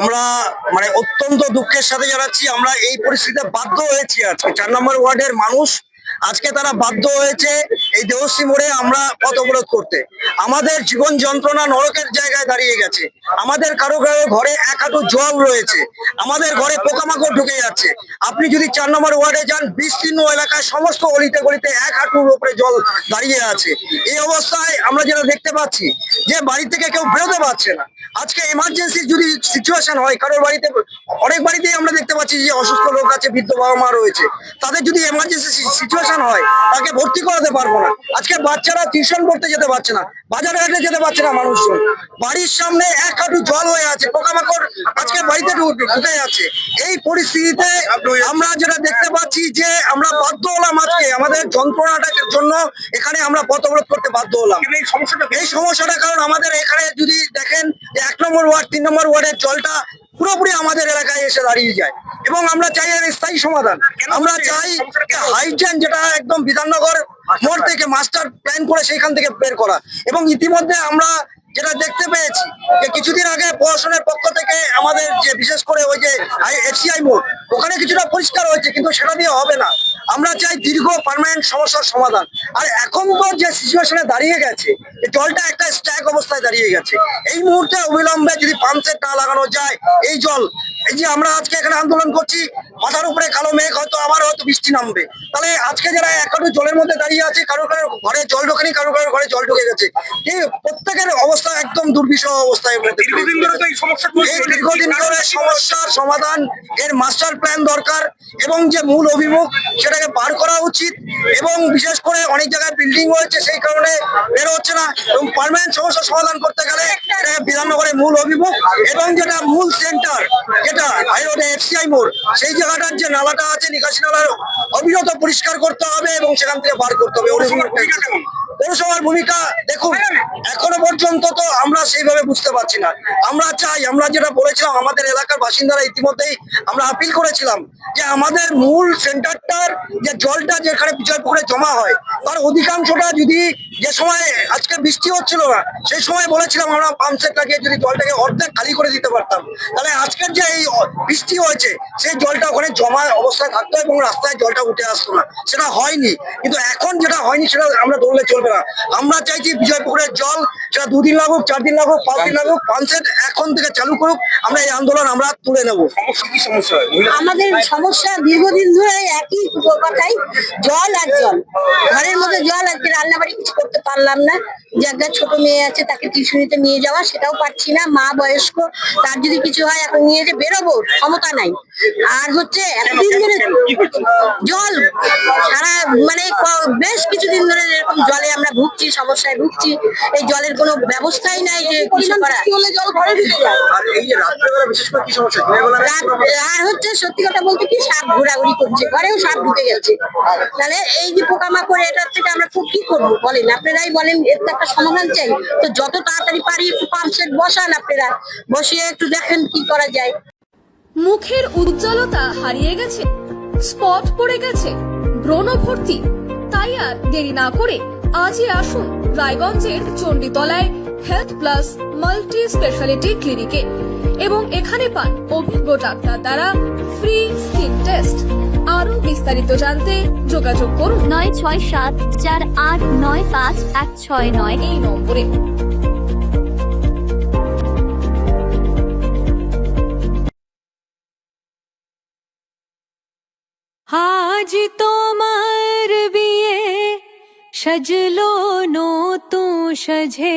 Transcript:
আমরা মানে অত্যন্ত দুঃখের সাথে জানাচ্ছি, আমরা এই পরিস্থিতিতে বাধ্য হয়েছি। আজকে 4 নম্বর ওয়ার্ডের মানুষ আজকে তারা বাধ্য হয়েছে এই দেহশ্রী মোড়ে আমরা পথ অবরোধ করতে। আমাদের জীবন যন্ত্রণা নরকের জায়গায় দাঁড়িয়ে গেছে। আমাদের কারো কারো ঘরে এক হাঁটু জল রয়েছে, আমাদের ঘরে পোকামাকড় ঢুকে যাচ্ছে। আপনি যদি 4 নম্বর ওয়ার্ডে যান, বিস্তীর্ণ এলাকায় সমস্ত অলিতে গলিতে এক হাঁটুর উপরে জল দাঁড়িয়ে আছে। এই অবস্থায় আমরা যেটা দেখতে পাচ্ছি যে বাড়ি থেকে কেউ বেরোতে পারছে না। আজকে এমার্জেন্সি যদি সিচুয়েশন হয় কারোর বাড়িতে, অনেক বাড়িতেই আমরা দেখতে পাচ্ছি যে অসুস্থ লোক আছে, বৃদ্ধ বাবা মা রয়েছে, তাদের যদি এমার্জেন্সি সিচুয়েশন হয় তাকে ভর্তি করাতে পারবো না। আজকে বাচ্চারা টিউশন পড়তে যেতে পারছে না, বাজারে ঘাটে যেতে পারছে না মানুষজন। বাড়ির সামনে এক হাঁটু জল হয়ে আছে, পোকামাকড় আজকে বাড়িতে ঢুকে যাচ্ছে। এই পরিস্থিতিতে আমরা যেটা দেখতে পাচ্ছি যে আমরা বাধ্য হলাম আজকে আমাদের যন্ত্রণাটার জন্য এখানে আমরা পথ অবরোধ করতে বাধ্য হলাম। এই সমস্যাটা কারণ আমাদের এখানে যদি দেখেন যে 1 নম্বর ওয়ার্ড 3 নম্বর ওয়ার্ডের জলটা পুরোপুরি আমাদের এলাকায় এসে দাঁড়িয়ে যায় এবং আমরা চাই এর স্থায়ী সমাধান। আমরা চাই হাইড্রেন যেটা একদম বিধাননগর মোড় থেকে মাস্টার প্ল্যান করে সেইখান থেকে বের করা। এবং ইতিমধ্যে আমরা যেটা দেখতে পেয়েছি যে কিছুদিন আগে প্রশাসনের পক্ষ থেকে আমাদের যে বিশেষ করে ওই যে এফসিআই মোড় ওখানে কিছুটা পরিষ্কার হয়েছে, কিন্তু সেটা দিয়ে হবে না। আমরা চাই দীর্ঘ পার্মানেন্ট সমস্যার সমাধান। আর এখন তো যে সিচুয়েশনে দাঁড়িয়ে গেছে, জলটা একটা স্ট্যাক অবস্থায় দাঁড়িয়ে গেছে। এই মুহূর্তে অবিলম্বে যদি পাম্প সেট না লাগানো যায়, এই জল, এই যে আমরা আজকে এখানে আন্দোলন করছি, মাথার উপরে কালো মেঘ, হয়তো আবার হয়তো বৃষ্টি নামবে, তাহলে আজকে যারা এক হাঁটু জলের মধ্যে দাঁড়িয়ে আছে, কারো কারো ঘরে জল ঢোকেনি, কারো কারো ঘরে জল ঢুকে গেছে, এই প্রত্যেকের অবস্থা একদম দুর্বিষহ অবস্থায়। দীর্ঘদিন ধরে সমস্যার সমাধান, এর মাস্টার প্ল্যান দরকার এবং যে মূল অভিমুখ সেটাকে বার করা উচিত। এবং বিশেষ করে অনেক জায়গায় বিল্ডিং হয়েছে, সেই কারণে বের হচ্ছে না। এবং পার্মানেন্ট সমস্যার সমাধান করতে গেলে বিধাননগরের মূল অভিমুখ এবং যেটা মূল সেন্টার, যেটা হাইরোডে এফসিআই মোড়, সেই জায়গাটার যে নালাটা আছে, নিকাশি নালার অবিরত পরিষ্কার করতে হবে এবং সেখান থেকে বার করতে হবে। পৌরসভার ভূমিকা দেখুন, এখনো পর্যন্ত তো আমরা সেইভাবে বুঝতে পারছি না। আমরা চাই, আমরা যেটা বলেছিলাম, আমাদের এলাকার বাসিন্দারা ইতিমধ্যেই আমরা আপিল করেছিলাম যে আমাদের মূল সেন্টারটার যে জলটা যেখানে বিজয়পুরে জমা হয়, তার অধিকাংশটা যদি যে সময় আজকে বৃষ্টি হচ্ছিল না, সেই সময় বলেছিলাম আমরা পাম্প সেট লাগিয়ে যদি জলটাকে অর্ধেক খালি করে দিতে পারতাম, তাহলে আজকের যে এই বৃষ্টি হয়েছে সেই জলটা ওখানে জমা অবস্থায় থাকতো এবং রাস্তায় জলটা উঠে আসতো না। সেটা হয়নি, কিন্তু এখন যেটা হয়নি সেটা আমরা ধরলে চলবে না। আমরা চাইছি বিজয়পুরের জল, সেটা 2 দিন লাগুক, 4 দিন লাগুক, 5 দিন লাগুক, পাম্প সেট এখন থেকে চালু করুক। আমরা এই আন্দোলন আমরা তুলে নেব। সমস্যা কি সমস্যা? আমাদের সমস্যা দীর্ঘদিন ধরে একই কথাই, জল আর জল। ঘরের মধ্যে জল, আজকে রান্নাবাড়ি কিছু করতে পারলাম না। যে একটা ছোট মেয়ে আছে, তাকে টিউশনিতে নিয়ে যাওয়া, সেটাও পারছি না। মা বয়স্ক, তার যদি কিছু হয় এখন নিয়ে যে বেরোবো ক্ষমতা নাই। আর হচ্ছে এতদিন ধরে জল সারা মানে বেশ কিছুদিন ধরে এরকম জলে আমরা ভুগছি, সমস্যায় ভুগছি। এই জলের কোনো ব্যবস্থাই নাই যে কিছু করা। জল ঘরে ঢুকে যায়। আর এই যে রাত্রেবেলা বিশেষ করে কি সমস্যা? আর হচ্ছে সত্যি কথা বলতে কি, সাপ ঘোরাঘুরি করছে, ঘরেও সাপ ঢুকে গেছে। তাহলে এই যে পোকামাকড়, এটার থেকে আমরা খুব কি করবো বলেন? আপনারাই বলেন, এর তো একটা সমাধান চাই। তো যত তাড়াতাড়ি পারি একটু পাম্প সেট বসান, আপনারা বসিয়ে একটু দেখেন কি করা যায়। মুখের উজ্জ্বলতা হারিয়ে গেছে, স্পট পড়ে গেছে, ব্রণ ভর্তি, তাই আর দেরি না করে আজই আসুন রায়গঞ্জের চণ্ডীতলায় হেলথ প্লাস মাল্টি স্পেশালিটি ক্লিনিকে এবং এখানে পান অভিজ্ঞ ডাক্তার দ্বারা ফ্রি স্কিন টেস্ট। আরো বিস্তারিত জানতে যোগাযোগ করুন 9674895169 এই নম্বরে। আজ তোমার বিয়ে সাজলো নতুন সাজে।